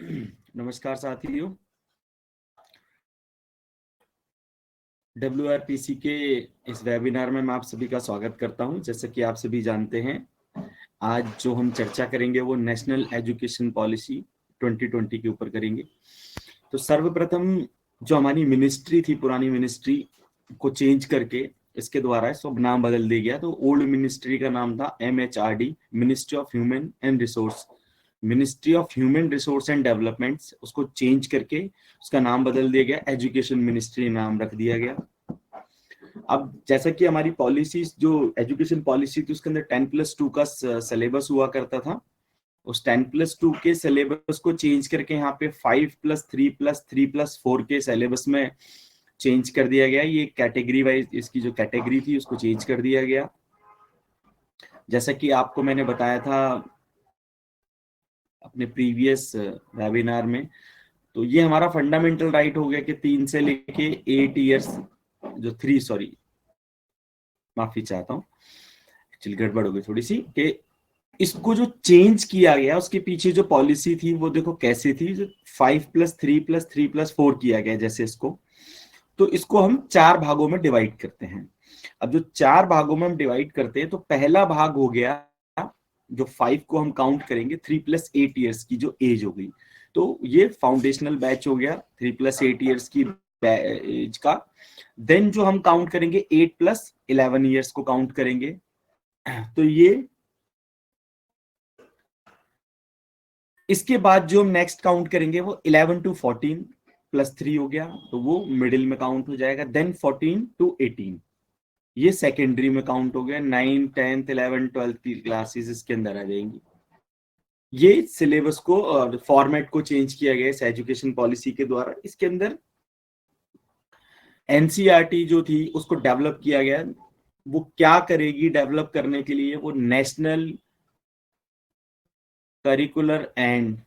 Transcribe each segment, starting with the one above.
नमस्कार साथियों, WRPC के इस वेबिनार में मैं आप सभी का स्वागत करता हूं। जैसे कि आप सभी जानते हैं, आज जो हम चर्चा करेंगे वो नेशनल एजुकेशन पॉलिसी 2020 के ऊपर करेंगे। तो सर्वप्रथम जो हमारी मिनिस्ट्री थी, पुरानी मिनिस्ट्री को चेंज करके इसके द्वारा इसको नाम बदल दिया गया। तो ओल्ड मिनिस्ट्री का नाम था MHRD, ministry of human and resource, ministry of human resource and developments. उसको चेंज करके उसका नाम बदल दिया गया, एजुकेशन मिनिस्ट्री नाम रख दिया गया। अब जैसा कि हमारी पॉलिसी, जो एजुकेशन पॉलिसी थी, उसके अंदर 10+2 का सिलेबस हुआ करता था। उस 10+2 के सिलेबस को चेंज करके यहाँ पे 5+3+3+4 के सिलेबस में चेंज कर दिया गया। ये कैटेगरी वाइज इसकी जो कैटेगरी थी उसको चेंज कर दिया गया। जैसा कि आपको मैंने बताया था अपने प्रीवियस वेबिनार में, तो ये हमारा फंडामेंटल राइट हो गया कि 3 से लेके 8 ईयर्स, जो 3 सॉरी माफी चाहता हूँ, एक्चुअली गड़बड़ हो गई थोड़ी सी, कि इसको जो चेंज किया गया उसके पीछे जो पॉलिसी थी वो देखो कैसी थी। 5+3+3+4 किया गया जैसे इसको, तो इसको हम 4 भागों में डिवाइड करते हैं। अब जो 4 भागों में हम डिवाइड करते हैं, तो पहला भाग हो गया, जो 5 को हम काउंट करेंगे 3+8 ईयर्स की जो एज हो गई, तो ये फाउंडेशनल बैच हो गया 3+8 ईयर्स की एज का। देन जो हम काउंट करेंगे 8+11 ईयर्स को काउंट करेंगे, तो ये इसके बाद जो हम नेक्स्ट काउंट करेंगे वो 11 to 14+3 हो गया, तो वो मिडिल में काउंट हो जाएगा। देन 14 to 18 ये सेकेंडरी में काउंट हो गया। 9, 10th, 11th, 12th की क्लासेस इसके अंदर आ जाएंगी। ये सिलेबस को और फॉर्मेट को चेंज किया गया इस एजुकेशन पॉलिसी के द्वारा। इसके अंदर NCERT जो थी उसको डेवलप किया गया। वो क्या करेगी डेवलप करने के लिए? वो नेशनल करिकुलर एंड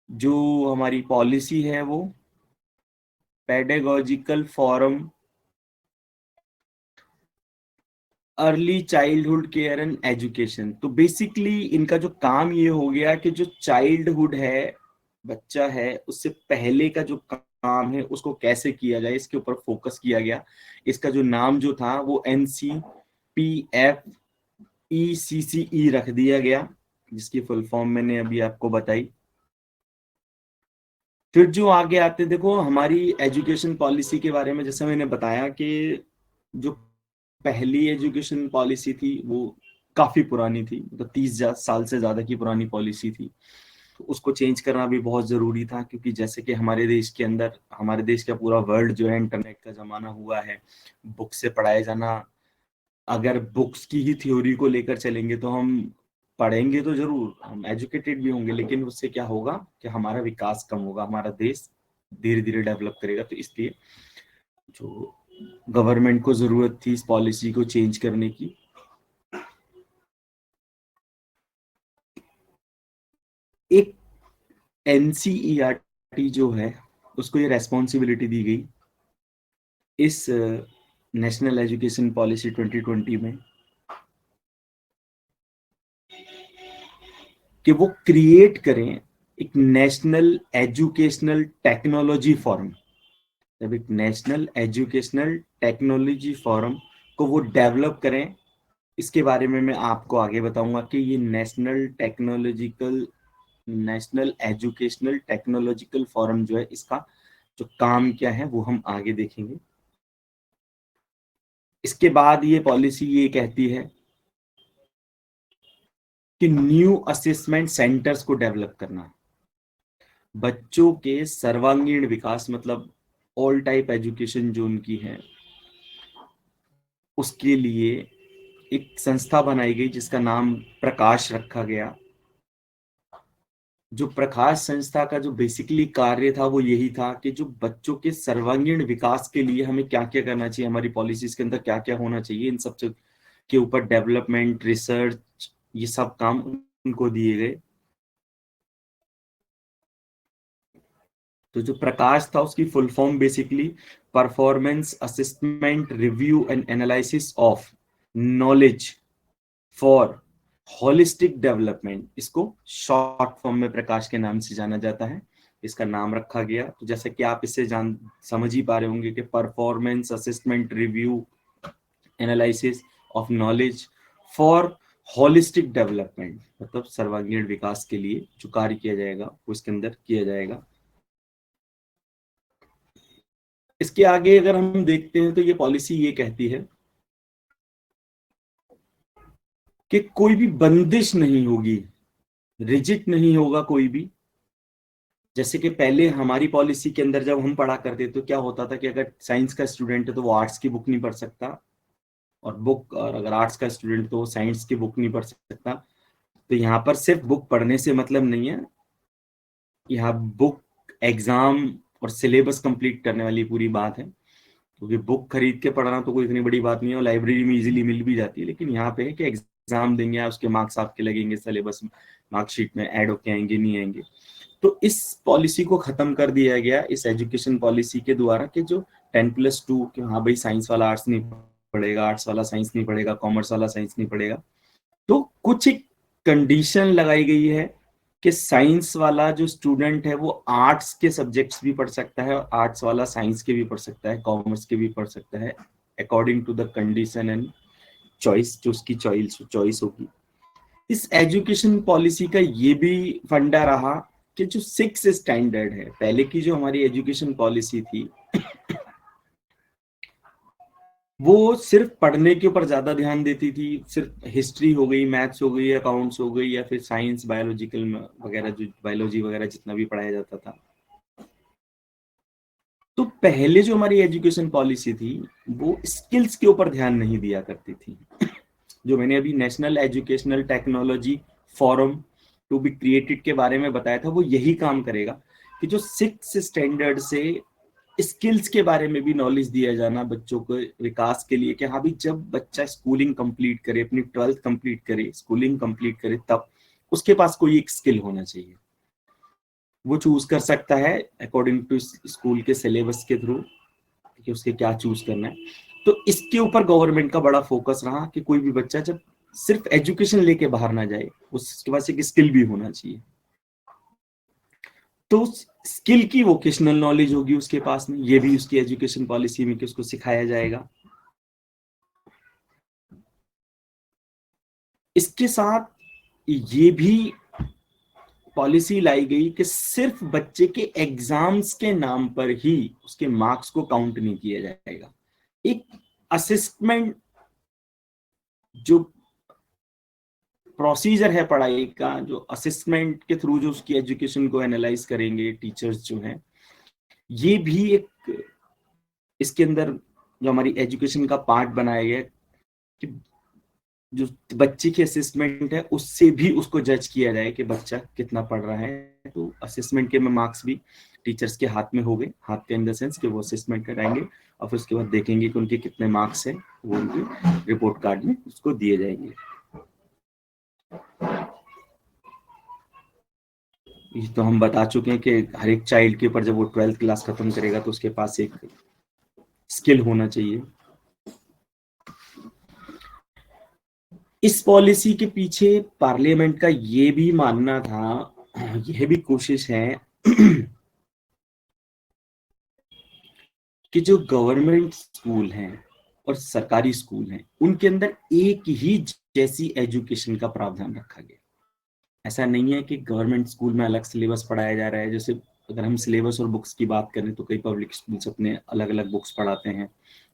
जो हमारी पॉलिसी है वो pedagogical forum early childhood care and education. तो बेसिकली इनका जो काम ये हो गया कि जो चाइल्डहुड है, बच्चा है, उससे पहले का जो काम है उसको कैसे किया जाए, इसके ऊपर फोकस किया गया। इसका जो नाम जो था वो NCPFECCE रख दिया गया, जिसकी फुल फॉर्म मैंने अभी आपको बताई। फिर जो आगे आते, देखो हमारी एजुकेशन पॉलिसी के बारे में जैसे मैंने बताया कि जो पहली एजुकेशन पॉलिसी थी वो काफी पुरानी थी, तो 30 साल से ज्यादा की पुरानी पॉलिसी थी। तो उसको चेंज करना भी बहुत जरूरी था, क्योंकि जैसे कि हमारे देश के अंदर, हमारे देश का पूरा वर्ल्ड जो है इंटरनेट का जमाना हुआ है, बुक से पढ़ाया जाना। अगर बुक्स की ही थ्योरी को लेकर चलेंगे तो हम पढ़ेंगे तो जरूर, हम एजुकेटेड भी होंगे, लेकिन उससे क्या होगा कि हमारा विकास कम होगा, हमारा देश धीरे धीरे डेवलप करेगा। तो इसलिए जो गवर्नमेंट को जरूरत थी इस पॉलिसी को चेंज करने की, एक NCERT जो है उसको ये रेस्पॉन्सिबिलिटी दी गई इस नेशनल एजुकेशन पॉलिसी 2020 में कि वो क्रिएट करें एक नेशनल एजुकेशनल टेक्नोलॉजी फोरम। जब एक नेशनल एजुकेशनल टेक्नोलॉजी फोरम को वो डेवलप करें, इसके बारे में मैं आपको आगे बताऊंगा कि ये नेशनल एजुकेशनल टेक्नोलॉजिकल फोरम जो है, इसका जो काम क्या है वो हम आगे देखेंगे। इसके बाद ये पॉलिसी ये कहती है कि न्यू असेसमेंट सेंटर्स को डेवलप करना, बच्चों के सर्वांगीण विकास, मतलब ऑल टाइप एजुकेशन जो उनकी है, उसके लिए एक संस्था बनाई गई जिसका नाम प्रकाश रखा गया। जो प्रकाश संस्था का जो बेसिकली कार्य था वो यही था कि जो बच्चों के सर्वांगीण विकास के लिए हमें क्या क्या करना चाहिए, हमारी पॉलिसीज के अंदर क्या क्या होना चाहिए, इन सब के ऊपर डेवलपमेंट, रिसर्च, ये सब काम उनको दिए गए। तो जो प्रकाश था उसकी full form basically performance assessment review and analysis of knowledge for holistic development, इसको शॉर्ट फॉर्म में प्रकाश के नाम से जाना जाता है, इसका नाम रखा गया। तो जैसे कि आप इससे समझ ही पा रहे होंगे कि performance assessment review analysis of knowledge for holistic development, मतलब सर्वांगीण विकास के लिए जो कार्य किया जाएगा वो इसके अंदर किया जाएगा। इसके आगे अगर हम देखते हैं तो ये पॉलिसी ये कहती है कि कोई भी बंदिश नहीं होगी, रिजिड नहीं होगा कोई भी। जैसे कि पहले हमारी पॉलिसी के अंदर जब हम पढ़ा करते तो क्या होता था कि अगर साइंस का स्टूडेंट है तो वो आर्ट्स की बुक नहीं पढ़ सकता, और अगर आर्ट्स का स्टूडेंट तो वो साइंस की बुक नहीं पढ़ सकता। तो यहाँ पर सिर्फ बुक पढ़ने से मतलब नहीं है, यहाँ बुक, एग्जाम और सिलेबस कंप्लीट करने वाली पूरी बात है। क्योंकि बुक खरीद के पढ़ना तो कोई इतनी बड़ी बात नहीं है, और लाइब्रेरी में इजीली मिल भी जाती है, लेकिन यहाँ पे है कि एग्जाम देंगे, उसके मार्क्स आपके लगेंगे, सिलेबस मार्कशीट में ऐड होके आएंगे नहीं आएंगे। तो इस पॉलिसी को खत्म कर दिया गया इस एजुकेशन पॉलिसी के द्वारा कि जो 10+2, कि हाँ भाई साइंस वाला आर्ट्स नहीं पढ़ेगा, आर्ट्स वाला साइंस नहीं पढ़ेगा, कॉमर्स वाला साइंस नहीं पढ़ेगा। तो कुछ एक कंडीशन लगाई गई है कि साइंस वाला जो स्टूडेंट है वो आर्ट्स के सब्जेक्ट्स भी पढ़ सकता है, और आर्ट्स वाला साइंस के भी पढ़ सकता है, कॉमर्स के भी पढ़ सकता है, according to the condition and choice, जो उसकी चॉइस होगी। इस एजुकेशन पॉलिसी का ये भी फंडा रहा कि जो 6 स्टैंडर्ड है, पहले की जो हमारी एजुकेशन पॉलिसी थी वो सिर्फ पढ़ने के ऊपर ज्यादा ध्यान देती थी, सिर्फ हिस्ट्री हो गई, मैथ्स हो गई, अकाउंट्स हो गई, या फिर साइंस बायोलॉजिकल वगैरह, जो बायोलॉजी वगैरह जितना भी पढ़ाया जाता था। तो पहले जो हमारी एजुकेशन पॉलिसी थी वो स्किल्स के ऊपर ध्यान नहीं दिया करती थी। जो मैंने अभी national educational technology forum to be created के बारे में बताया था, वो यही काम करेगा कि जो 6 स्टैंडर्ड से स्किल्स के बारे में भी नॉलेज दिया जाना बच्चों को विकास के लिए, कि हाँ भी जब बच्चा स्कूलिंग कंप्लीट करे, अपनी 12th कंप्लीट करे, स्कूलिंग कंप्लीट करे, तब उसके पास कोई एक स्किल होना चाहिए। वो चूज कर सकता है अकॉर्डिंग टू स्कूल के सिलेबस के थ्रू कि उसके क्या चूज करना है। तो इसके ऊपर गवर्नमेंट का बड़ा फोकस रहा कि कोई भी बच्चा जब सिर्फ एजुकेशन लेके बाहर ना जाए, उसके पास एक स्किल भी होना चाहिए। तो स्किल की वोकेशनल नॉलेज होगी उसके पास में, ये भी उसकी एजुकेशन पॉलिसी में कि उसको सिखाया जाएगा। इसके साथ ये भी पॉलिसी लाई गई कि सिर्फ बच्चे के एग्जाम्स के नाम पर ही उसके मार्क्स को काउंट नहीं किया जाएगा। एक असेसमेंट जो प्रोसीजर है पढ़ाई का, जो असेसमेंट के थ्रू जो उसकी एजुकेशन को एनालाइज करेंगे टीचर्स जो हैं, ये भी एक इसके अंदर जो हमारी एजुकेशन का पार्ट बनाया गया कि जो बच्चे की असेसमेंट है उससे भी उसको जज किया जाए कि बच्चा कितना पढ़ रहा है। तो असेसमेंट के में मार्क्स भी टीचर्स के हाथ में हो गए, हाथ के इन द सेंस कि वो असेसमेंट कराएंगे और फिर उसके बाद देखेंगे कि उनके कितने मार्क्स हैं, वो उनके रिपोर्ट कार्ड में उसको दिए जाएंगे। ये तो हम बता चुके हैं कि हर एक चाइल्ड के ऊपर जब वो 12th क्लास खत्म करेगा तो उसके पास एक स्किल होना चाहिए। इस पॉलिसी के पीछे पार्लियामेंट का ये भी मानना था, यह भी कोशिश है कि जो गवर्नमेंट स्कूल हैं और सरकारी स्कूल हैं उनके अंदर एक ही जैसी एजुकेशन का प्रावधान रखा गया। ऐसा नहीं है कि गवर्नमेंट स्कूल में अलग सिलेबस पढ़ाया जा रहा है। जैसे अगर हम सिलेबस और बुक्स की बात करें तो कई पब्लिक स्कूल्स अपने अलग अलग बुक्स पढ़ाते हैं,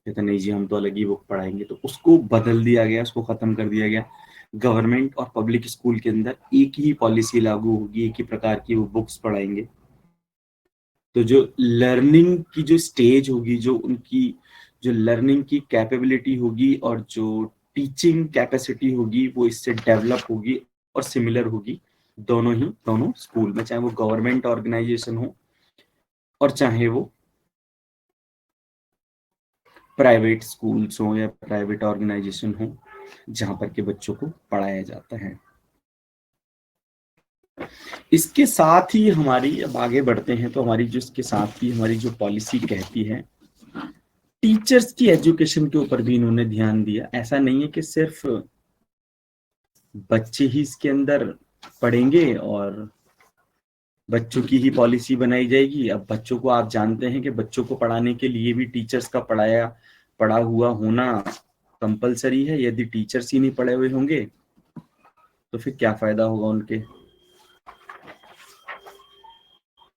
कहते नहीं जी हम तो अलग ही बुक पढ़ाएंगे, तो उसको बदल दिया गया, उसको खत्म कर दिया गया। गवर्नमेंट और पब्लिक स्कूल के अंदर एक ही पॉलिसी लागू होगी, एक ही प्रकार की वो बुक्स पढ़ाएंगे। तो जो लर्निंग की जो स्टेज होगी, जो उनकी जो लर्निंग की कैपेबिलिटी होगी और जो टीचिंग कैपेसिटी होगी वो इससे डेवलप होगी और सिमिलर होगी दोनों स्कूल में, चाहे वो गवर्नमेंट ऑर्गेनाइजेशन हो और चाहे वो प्राइवेट स्कूल्स हो या प्राइवेट ऑर्गेनाइजेशन हो जहां पर के बच्चों को पढ़ाया जाता है। इसके साथ ही हमारी, अब आगे बढ़ते हैं, तो हमारी जो इसके साथ ही हमारी जो पॉलिसी कहती है टीचर्स की एजुकेशन के ऊपर भी इन्होंने ध्यान दिया। ऐसा नहीं है कि सिर्फ बच्चे ही इसके अंदर पढ़ेंगे और बच्चों की ही पॉलिसी बनाई जाएगी। अब बच्चों को आप जानते हैं कि बच्चों को पढ़ाने के लिए भी टीचर्स का पढ़ा हुआ होना कंपलसरी है। यदि टीचर्स ही नहीं पढ़े हुए होंगे तो फिर क्या फायदा होगा उनके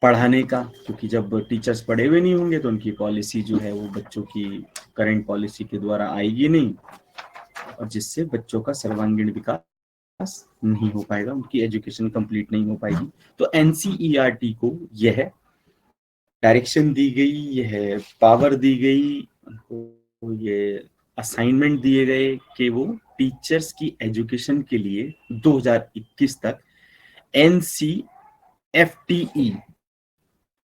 पढ़ाने का, क्योंकि जब टीचर्स पढ़े हुए नहीं होंगे तो उनकी पॉलिसी जो है वो बच्चों की करंट पॉलिसी के द्वारा आएगी नहीं, और जिससे बच्चों का सर्वांगीण विकास नहीं हो पाएगा, उनकी एजुकेशन कंप्लीट नहीं हो पाएगी। तो एनसीईआरटी को यह डायरेक्शन दी गई, यह पावर दी गई, उनको ये असाइनमेंट दिए गए कि वो टीचर्स की एजुकेशन के लिए 2021 तक एनसीएफटीई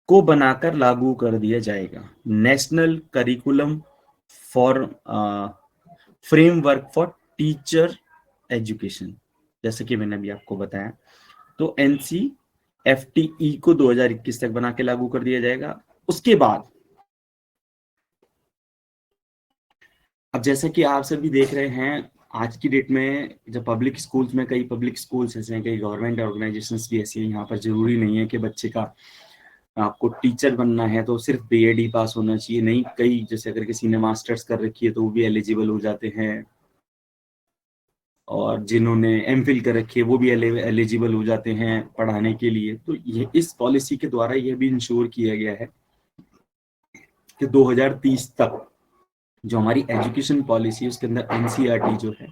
को बनाकर लागू कर दिया जाएगा, national curriculum for framework for teacher education, जैसे कि मैंने अभी आपको बताया। तो एनसीएफटीई को 2021 तक बना के लागू कर दिया जाएगा। उसके बाद अब जैसा कि आप सभी देख रहे हैं आज की डेट में, जब पब्लिक स्कूल्स में, कई पब्लिक स्कूल्स ऐसे हैं, कई गवर्नमेंट ऑर्गेनाइजेशंस भी ऐसी हैं, यहाँ पर जरूरी नहीं है कि बच्चे का आपको टीचर बनना है तो सिर्फ बीएड ही पास होना चाहिए, नहीं, कई जैसे अगर किसी ने मास्टर्स कर रखी है तो वो भी एलिजिबल हो जाते हैं, और जिन्होंने एमफिल कर रखी है वो भी एलिजिबल हो जाते हैं पढ़ाने के लिए। तो ये इस पॉलिसी के द्वारा यह भी इंश्योर किया गया है कि 2030 तक जो हमारी एजुकेशन पॉलिसी है उसके अंदर एनसीईआरटी जो है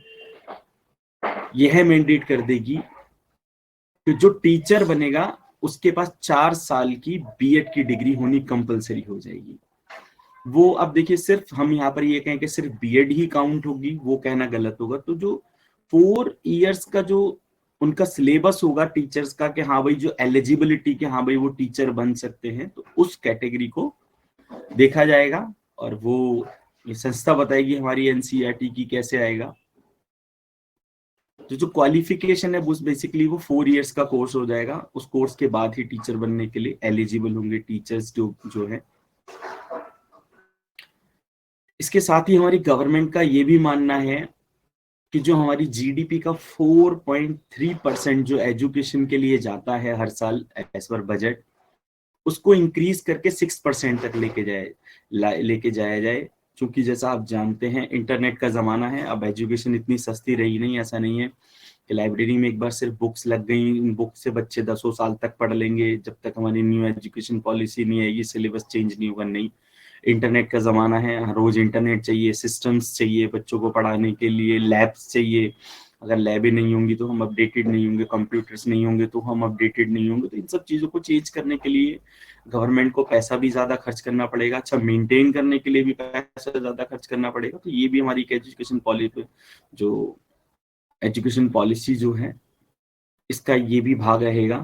यह मैंडेट कर देगी कि जो टीचर बनेगा उसके पास 4 साल की बीएड की डिग्री होनी कंपलसरी हो जाएगी। वो अब देखिए, सिर्फ हम यहाँ पर ये कहें कि सिर्फ बीएड ही काउंट होगी, वो कहना गलत होगा। तो जो 4 इयर्स का जो उनका सिलेबस होगा टीचर्स का, कि हाँ भाई जो एलिजिबिलिटी के हाँ भाई वो टीचर बन सकते हैं, तो उस कैटेगरी को देखा जाएगा और वो ये संस्था बताएगी हमारी एनसीईआरटी की कैसे आएगा। तो जो क्वालिफिकेशन है वो बेसिकली वो 4 इयर्स का कोर्स हो जाएगा, उस कोर्स के बाद ही टीचर बनने के लिए एलिजिबल होंगे टीचर्स जो है। इसके साथ ही हमारी गवर्नमेंट का ये भी मानना है कि जो हमारी जीडीपी का 4.3% जो एजुकेशन के लिए जाता है हर साल एज पर बजट, उसको इंक्रीज करके 6% तक लेके जाया जाए। क्योंकि जैसा आप जानते हैं इंटरनेट का जमाना है, अब एजुकेशन इतनी सस्ती रही नहीं, ऐसा नहीं है कि लाइब्रेरी में एक बार सिर्फ बुक्स लग गई, इन बुक से बच्चे 10 साल तक पढ़ लेंगे, जब तक हमारी न्यू एजुकेशन पॉलिसी नहीं आएगी, सिलेबस चेंज नहीं होगा। नहीं, इंटरनेट का जमाना है, हर रोज इंटरनेट चाहिए, सिस्टम्स चाहिए बच्चों को पढ़ाने के लिए, लैब्स चाहिए, अगर लैबें नहीं होंगी तो हम अपडेटेड नहीं होंगे, कंप्यूटर्स नहीं होंगे तो हम अपडेटेड नहीं होंगे। तो इन सब चीजों को चेंज करने के लिए गवर्नमेंट को पैसा भी ज्यादा खर्च करना पड़ेगा, अच्छा मेंटेन करने के लिए भी पैसा ज्यादा खर्च करना पड़ेगा। तो ये भी हमारी एजुकेशन पॉलिसी जो है इसका ये भी भाग रहेगा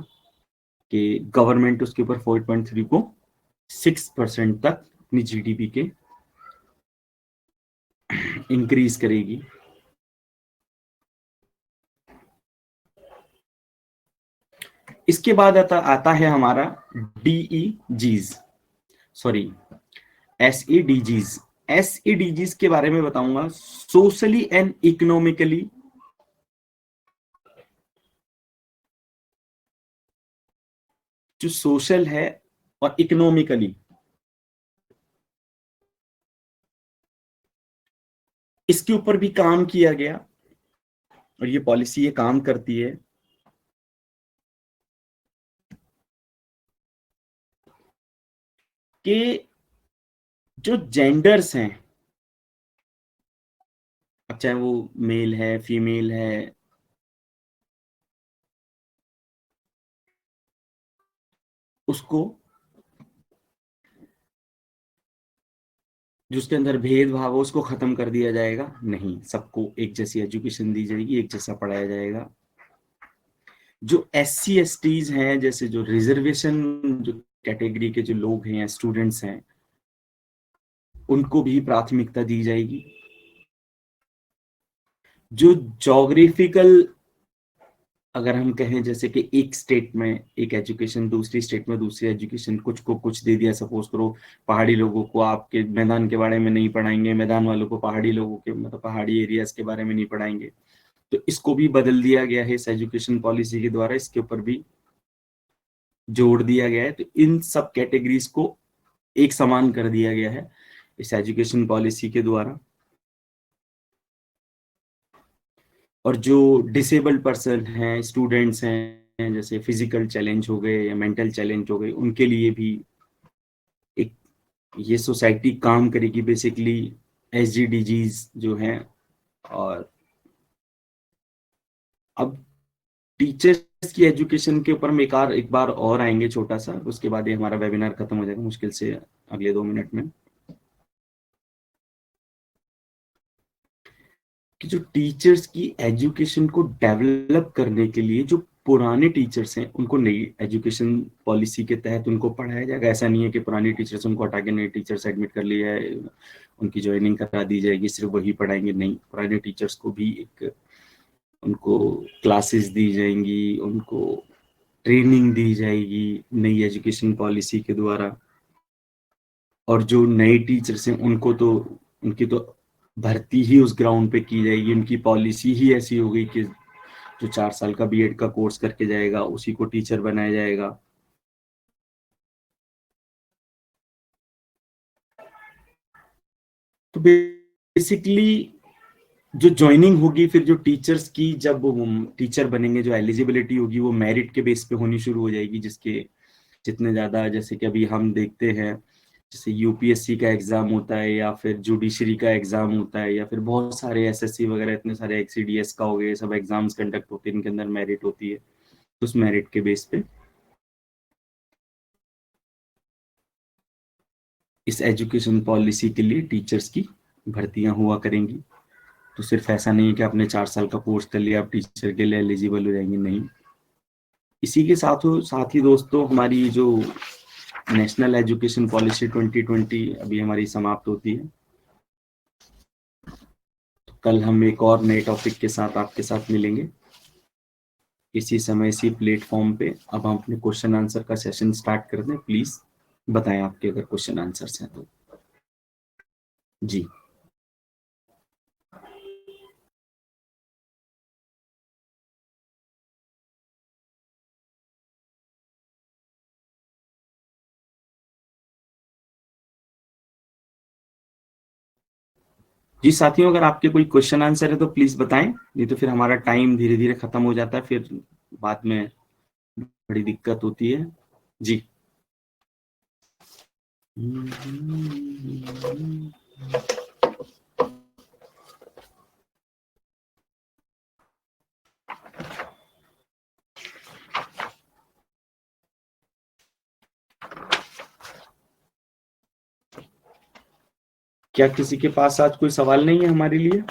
कि गवर्नमेंट उसके ऊपर 4.3 को 6% तक अपनी जीडीपी के इंक्रीज करेगी। इसके बाद आता है हमारा डीईजीज, सॉरी एसईडीजीज। एसईडीजीज के बारे में बताऊंगा, सोशली एंड इकोनॉमिकली जो सोशल है और इकोनॉमिकली इसके ऊपर भी काम किया गया, और ये पॉलिसी ये काम करती है कि जो जेंडर्स हैं, अब चाहे वो मेल है फीमेल है, उसको जो उसके अंदर भेदभाव हो उसको खत्म कर दिया जाएगा। नहीं, सबको एक जैसी एजुकेशन दी जाएगी, एक जैसा पढ़ाया जाएगा। जो SC STs हैं, जैसे जो रिजर्वेशन जो कैटेगरी के जो लोग हैं, स्टूडेंट्स हैं, उनको भी प्राथमिकता दी जाएगी। जो जोग्राफिकल, अगर हम कहें जैसे कि एक स्टेट में एक एजुकेशन, दूसरी स्टेट में दूसरी एजुकेशन, कुछ को कुछ दे दिया, सपोज करो पहाड़ी लोगों को आपके मैदान के बारे में नहीं पढ़ाएंगे, मैदान वालों को पहाड़ी लोगों के मतलब पहाड़ी एरियाज के बारे में नहीं पढ़ाएंगे, तो इसको भी बदल दिया गया है इस एजुकेशन पॉलिसी के द्वारा, इसके ऊपर भी जोड़ दिया गया है। तो इन सब कैटेगरीज को एक समान कर दिया गया है इस एजुकेशन पॉलिसी के द्वारा। और जो डिसेबल्ड पर्सन हैं, स्टूडेंट्स हैं, जैसे फिजिकल चैलेंज हो गए या मेंटल चैलेंज हो गए, उनके लिए भी एक ये सोसाइटी काम करेगी बेसिकली, एसडीजीज जो हैं। और अब टीचर्स की एजुकेशन के ऊपर हम एक बार और आएंगे छोटा सा, उसके बाद ये हमारा वेबिनार खत्म हो जाएगा मुश्किल से अगले 2 मिनट में। कि जो टीचर्स की एजुकेशन को डेवलप करने के लिए जो पुराने टीचर्स हैं उनको नई एजुकेशन पॉलिसी के तहत उनको पढ़ाया जाएगा। ऐसा नहीं है कि पुराने टीचर्स उनको हटा के नए टीचर्स एडमिट कर लिया है, उनकी ज्वाइनिंग करा दी जाएगी, सिर्फ वही पढ़ाएंगे। नहीं, पुराने टीचर्स को भी एक उनको क्लासेस दी जाएंगी, उनको ट्रेनिंग दी जाएगी नई एजुकेशन पॉलिसी के द्वारा। और जो नए टीचर्स हैं उनको तो उनकी तो भर्ती ही उस ग्राउंड पे की जाएगी। उनकी पॉलिसी ही ऐसी हो गई कि जो 4 साल का बीएड का कोर्स करके जाएगा उसी को टीचर बनाया जाएगा। तो बेसिकली जो ज्वाइनिंग होगी फिर जो टीचर्स की, जब टीचर बनेंगे, जो एलिजिबिलिटी होगी वो मेरिट के बेस पे होनी शुरू हो जाएगी। जिसके जितने ज्यादा, जैसे कि अभी हम देखते हैं, जैसे यूपीएससी का एग्जाम होता है या फिर जुडिशरी का एग्जाम होता है या फिर बहुत सारे एसएससी वगैरह, इतने सारे एक्सीडीएस का हो गए, सब एग्जाम्स कंडक्ट होते हैं, इनके अंदर मेरिट होती है। उस मेरिट के बेस पे इस एजुकेशन पॉलिसी के लिए टीचर्स की भर्तियां हुआ करेंगी। तो सिर्फ ऐसा नहीं है कि आपने 4 साल का कोर्स कर लिया आप टीचर के लिए एलिजिबल हो जाएंगे, नहीं। इसी के साथ ही दोस्तों, हमारी जो नेशनल एजुकेशन पॉलिसी 2020 अभी हमारी समाप्त होती है। तो कल हम एक और नए टॉपिक के साथ आपके साथ मिलेंगे इसी समय इसी प्लेटफॉर्म पे। अब हम अपने क्वेश्चन आंसर का सेशन स्टार्ट कर दें। प्लीज बताएं आपके अगर क्वेश्चन आंसर्स हैं तो। जी जी साथियों, अगर आपके कोई क्वेश्चन आंसर है तो प्लीज बताएं, नहीं तो फिर हमारा टाइम धीरे धीरे खत्म हो जाता है, फिर बाद में बड़ी दिक्कत होती है। जी क्या किसी के पास आज कोई सवाल नहीं है हमारे लिए?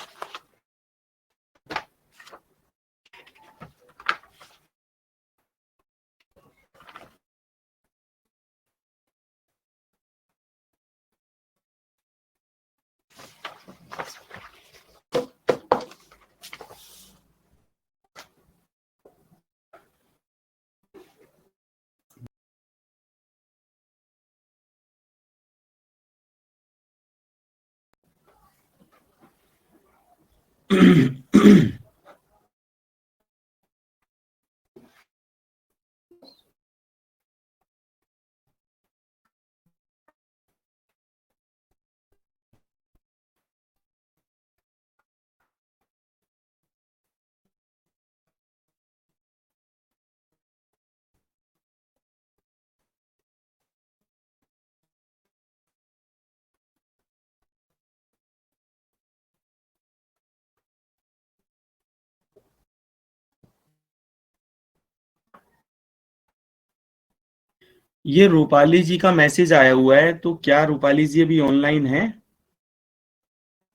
ये रूपाली जी का मैसेज आया हुआ है, तो क्या रूपाली जी अभी ऑनलाइन है?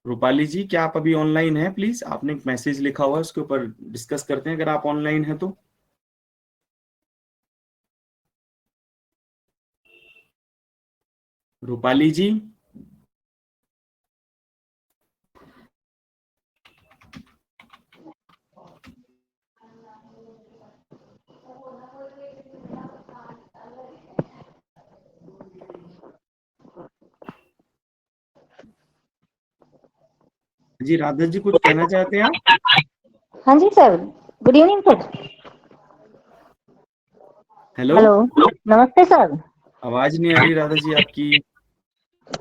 रूपाली जी, क्या आप अभी ऑनलाइन हैं? प्लीज, आपने एक मैसेज लिखा हुआ है, उसके ऊपर डिस्कस करते हैं अगर आप ऑनलाइन हैं तो। रूपाली जी। जी राधा जी, कुछ कहना चाहते हैं आप? हाँ जी sir, good evening sir. Hello. Hello, नमस्ते सर। आवाज नहीं आ रही राधा जी आपकी।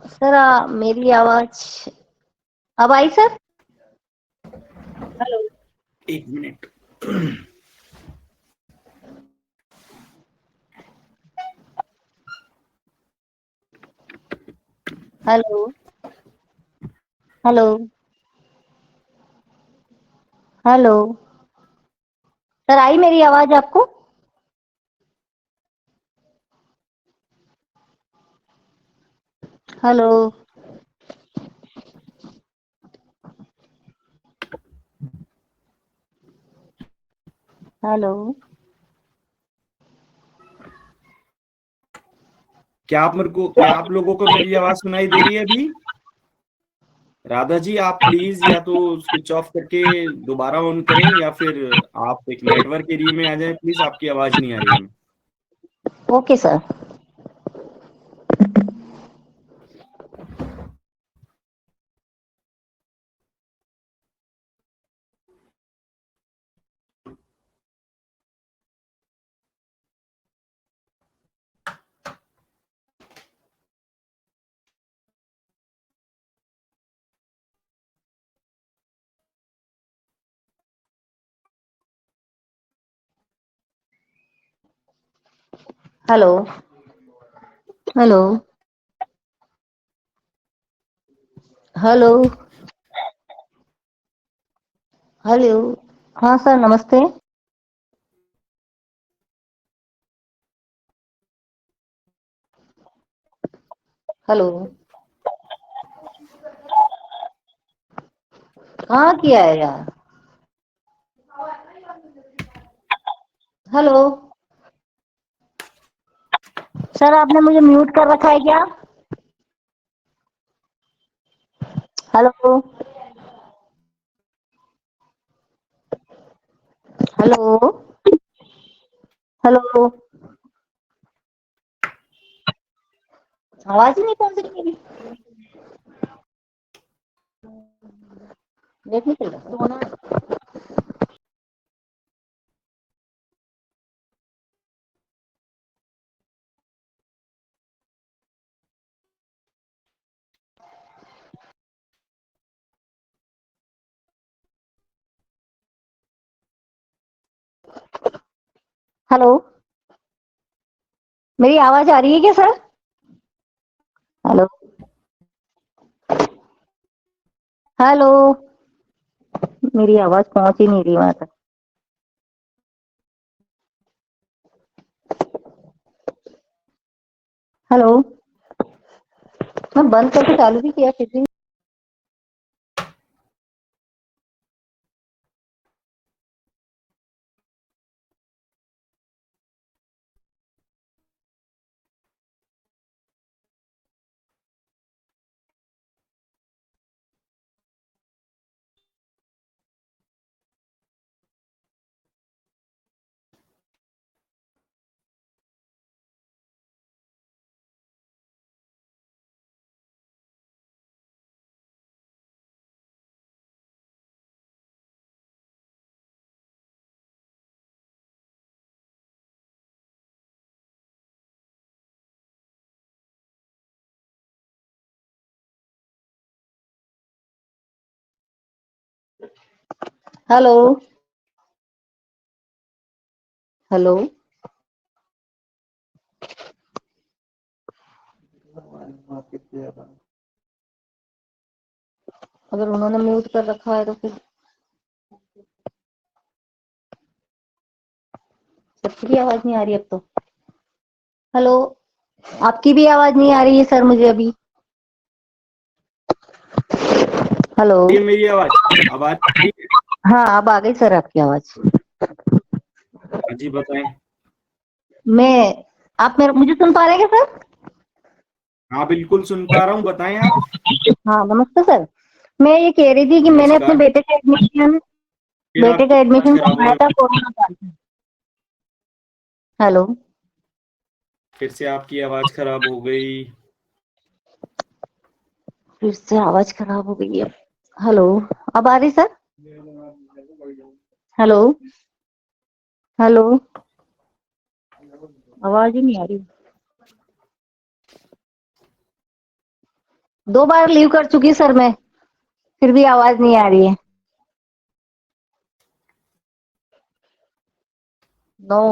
सर मेरी आवाज अब आई सर? हेलो। एक minute. Hello. Hello. Hello. Sir I मेरी आवाज आपको? हेलो। हेलो। क्या आप लोगों को मेरी आवाज सुनाई दे रही है अभी? राधा जी आप प्लीज या तो स्विच ऑफ करके दोबारा ऑन करें या फिर आप एक नेटवर्क एरिया में आ जाएं प्लीज। आपकी आवाज नहीं आ रही है। Okay sir. Hello. Hello. Hello. Hello. हाँ सर, नमस्ते। हेलो। कहाँ किया है यार? हेलो। सर आपने मुझे म्यूट कर रखा है क्या? हेलो। हेलो। हेलो। आवाज ही नहीं पहुंच रही मेरी। नेट नहीं चल रहा तो होना। हेलो। मेरी आवाज आ रही है क्या सर? हेलो। हेलो। मेरी आवाज पहुंच ही नहीं रही वहां तक। हेलो। मैं बंद करके चालू भी किया फिर भी। हेलो। हेलो। अगर उन्होंने म्यूट कर रखा है तो फिर सबकी भी आवाज नहीं आ रही अब तो। हेलो। आपकी भी आवाज नहीं आ रही है सर मुझे अभी। हेलो। ये मेरी आवाज आ रही है? हाँ, अब आ गई सर आपकी आवाज। हाँ जी बताएं। मैं आप मेरे मुझे सुन पा रहे हैं क्या सर? हाँ बिल्कुल सुन पा रहा हूँ, बताएं आप। हाँ, नमस्ते सर। मैं ये कह रही थी कि मैंने अपने नमस्कार। फिर बेटे आपकी का आवाज एडमिशन खराब करवाया हो था कोरोना काल में। हेलो। फिर से आपकी आवाज खराब हो गई। फिर से आवाज खराब हो गई है। हेलो। अब आ रही सर? हेलो हेलो, आवाज ही नहीं आ रही। 2 बार लीव कर चुकी सर मैं, फिर भी आवाज नहीं आ रही है। नो।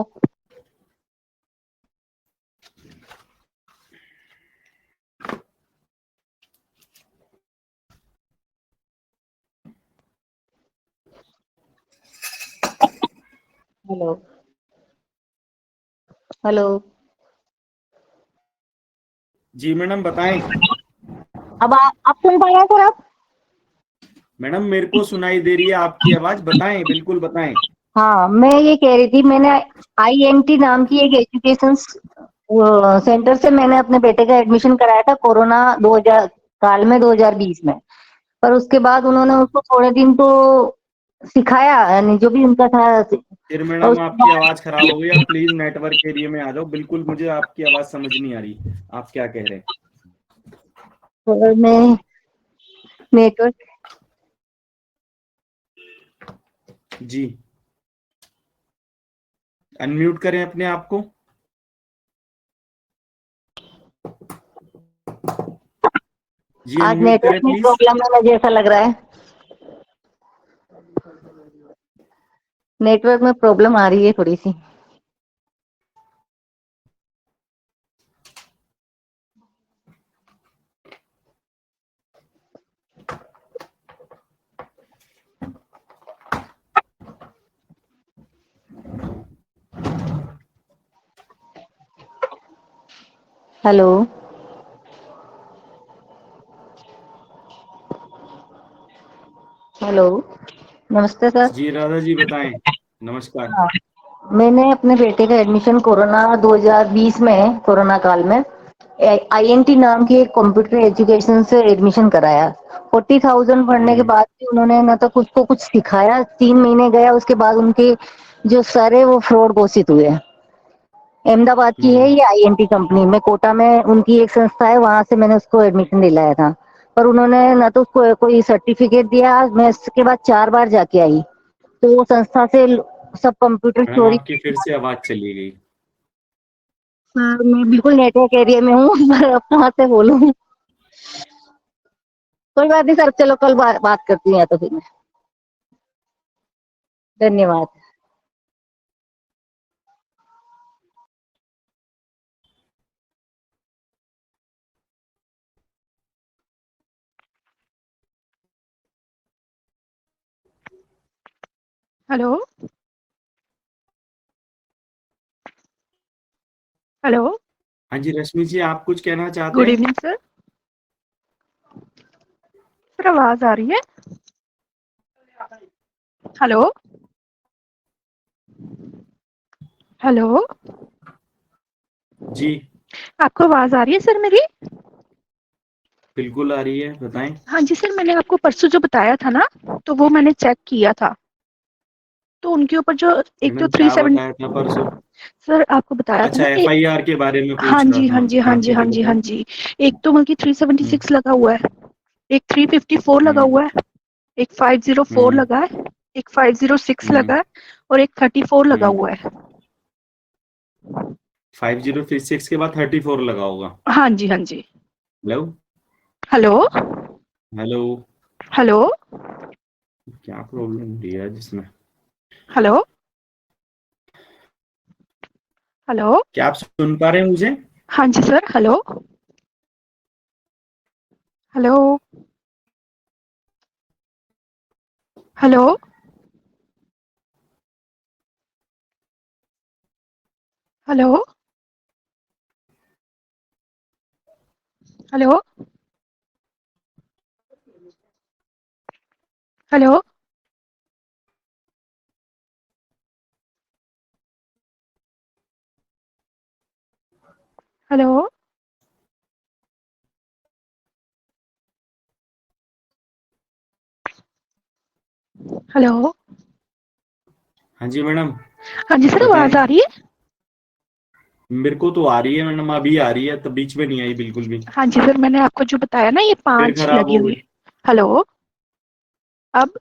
Hello hello. जी मैडम बताएं। अब आप सुन पा रहे हैं सर आप? मैडम मेरे को सुनाई दे रही है आपकी आवाज, बताएं, बिल्कुल बताएं। हाँ, मैं ये कह रही थी, मैंने INT नाम की एक एजुकेशन सेंटर से मैंने अपने बेटे का एडमिशन कराया था कोरोना 2000 काल में, 2020 में। पर उसके बाद उन्होंने उसको थोड़े दिन तो सिखाया, यानी जो भी उनका था। फिर और मैडम उसके आपकी बाद आवाज खराब हो गई, आप प्लीज नेटवर्क एरिया में आ जाओ। बिल्कुल मुझे आपकी आवाज समझ नहीं आ रही, आप क्या कह रहे हैं। मैं नेटवर्क। जी अनम्यूट करें अपने आप को। जी आज अनम्यूट नेटवर्क करें में प्लीज। प्रॉब्लम है, मुझे ऐसा लग रहा है। नेटवर्क में प्रॉब्लम आ रही है थोड़ी सी। हेलो हेलो, नमस्ते सर। जी राधा जी बताएं। नमस्कार। हाँ, मैंने अपने बेटे का एडमिशन कोरोना 2020 में, कोरोना काल में, INT नाम की एक कंप्यूटर एजुकेशन से एडमिशन कराया। 40,000 भरने के हम्म। बाद भी उन्होंने न तो कुछ सिखाया। 3 महीने गया, उसके बाद उनके जो सर है वो फ्रॉड घोषित हुए। अहमदाबाद की है हम्म। ये INT कंपनी, में कोटा में उनकी एक संस्था है, वहां से मैंने उसको एडमिशन दिलाया था। पर उन्होंने न तो उसको कोई सर्टिफिकेट दिया। मैं इसके बाद 4 बार जाके आई, तो वो संस्था से सब कंप्यूटर मैडम चोरी। आपकी फिर से आवाज चली गई। सर मैं बिल्कुल नेटवर्क एरिया में हूँ पर अब कहाँ से बोलूँ। कोई बात नहीं सर, चलो कल बात करती हूँ, या तो फिर मैं। धन्यवाद। Hello hello. हाँ जी रश्मि जी, आप कुछ कहना चाहते गुड हैं। Evening sir. सर आवाज आ रही है? Hello hello. जी आपको आवाज आ रही है सर मेरी? बिल्कुल आ रही है, बताएं। हाँ जी सर, मैंने आपको परसों जो बताया था ना, तो वो मैंने चेक किया था। तो उनके ऊपर जो एक तो मैडम थ्री क्या सेवन बताया था परसों। सर आपको बताया था अच्छा ना कि FIR के बारे में हाँ पूछ रहा जी था। हाँ जी हाँ हाँ जी ठीक हाँ है जी हाँ बताएं। जी। एक तो बल्कि हम्म। 376 लगा हुआ है, एक 354 लगा हम्म। हुआ है, एक 504 हम्म। लगा है, एक 506 हम्म। लगा है, और एक 34 लगा हम्म। हुआ है। 5036 के बाद 34 लगा होगा। हाँ जी हाँ जी। हेलो। Hello hello. हेलो क्या प्रॉब्लम हो रही है जिसमें। Hello hello. क्या आप सुन पा रहे हैं मुझे। हाँ जी sir. Hello hello hello hello hello hello hello hello. हाँ जी मैडम हाँ जी सर, बताएं। आवाज आ रही है? मेरे को तो आ रही है मैडम, अभी आ रही है, तो बीच में नहीं आई बिल्कुल भी। हाँ जी सर, मैंने आपको जो बताया ना, ये फिर 5 खराब लगी हो हुई गई। है। हेलो। अब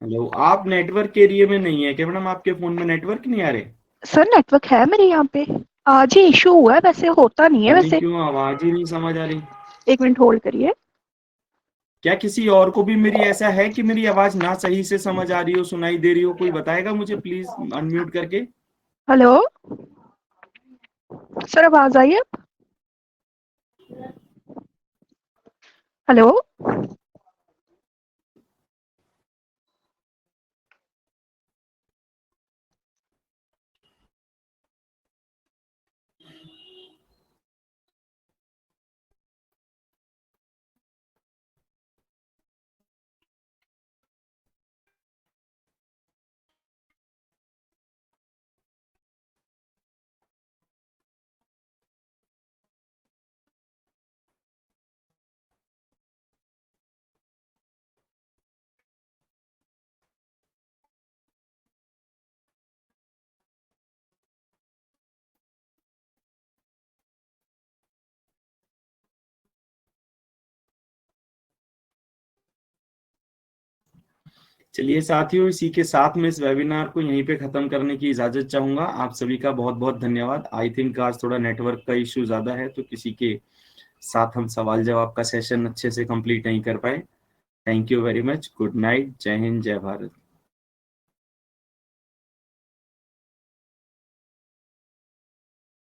हेलो, आप नेटवर्क एरिया में नहीं है क्या मैडम? आपके फोन में नेटवर्क नहीं आ रहे? सर नेटवर्क है मेरे यहाँ पे, आज ही इशू हुआ है, वैसे होता नहीं है पता नहीं वैसे। क्यों आवाज ही नहीं समझ आ रही। 1 मिनट होल्ड करिए। क्या किसी और को भी मेरी ऐसा है कि मेरी आवाज ना सही से समझ आ रही हो, सुनाई दे रही हो? कोई बताएगा मुझे प्लीज अनम्यूट करके। हेलो सर, आवाज आई अब? हेलो चलिए साथियों, इसी के साथ में इस वेबिनार को यहीं पे खत्म करने की इजाजत चाहूंगा। आप सभी का बहुत बहुत धन्यवाद। आई थिंक आज थोड़ा नेटवर्क का इश्यू ज्यादा है, तो किसी के साथ हम सवाल जवाब का सेशन अच्छे से कंप्लीट नहीं कर पाए। Thank you very much. Good night. जय हिंद, जय भारत।